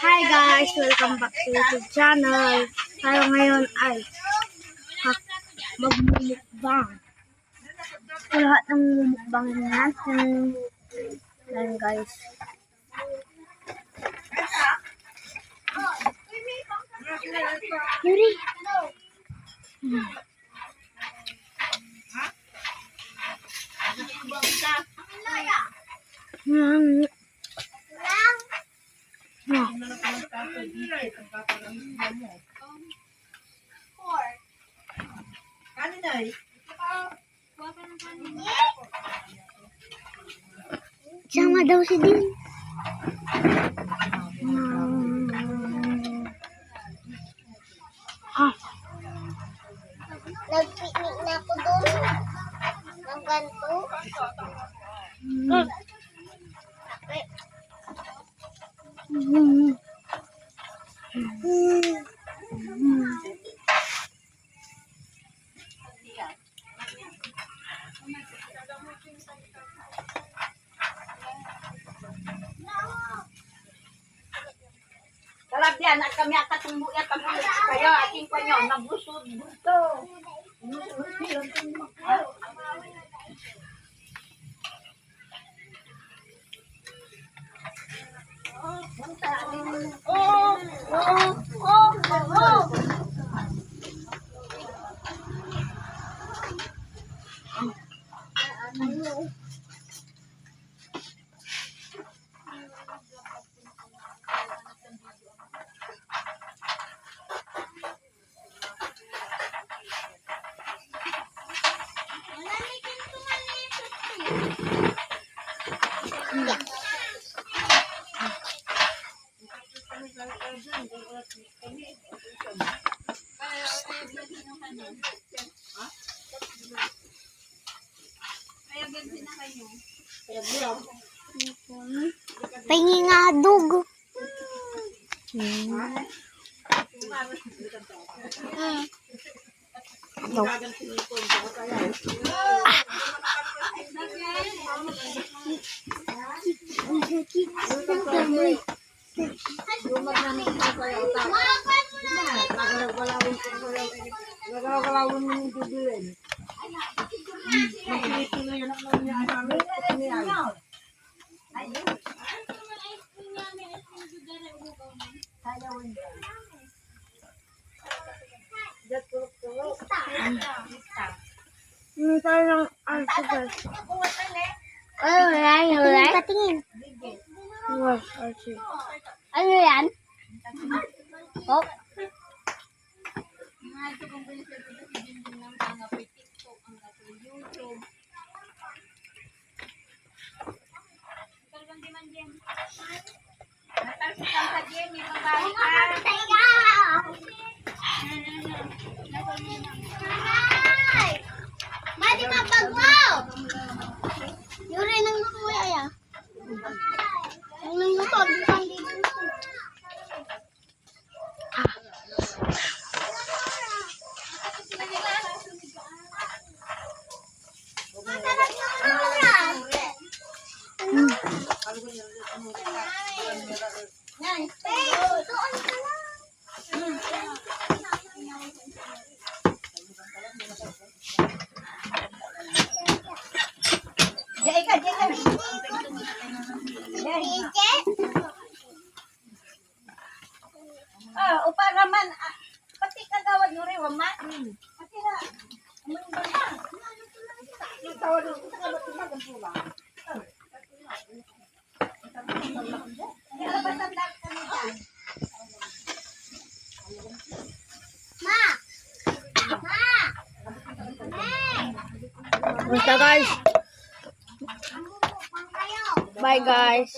Hi guys! Welcome back to YouTube channel. Tayo ngayon ay magmumukbang. So, lahat ng mumukbangin natin. Ayan guys. Yuri! Sama daw si Din. Nag-picnic na ako doon. Ng ganito. Sarap yan, at kami akatumbo yan, kaya ating pa nyo, nabusod dito. Pahingi nga dugo. Hindi tayo ng arso guys. Alright. Patingin. Yes, arso. Ano yan? Oh. Mati mapagwaw! Yuri nang nakuha ya. Ang nang lutog, isang dito. Upa naman, pati kagawad nyo rin, waman. Pati na, amoy ba na? Yung tawad nyo, kagawad nyo ba, ganito lang. Kaya ba tanda kami dyan? Ma! Ma! Basta guys. Pang kayo. Bye guys.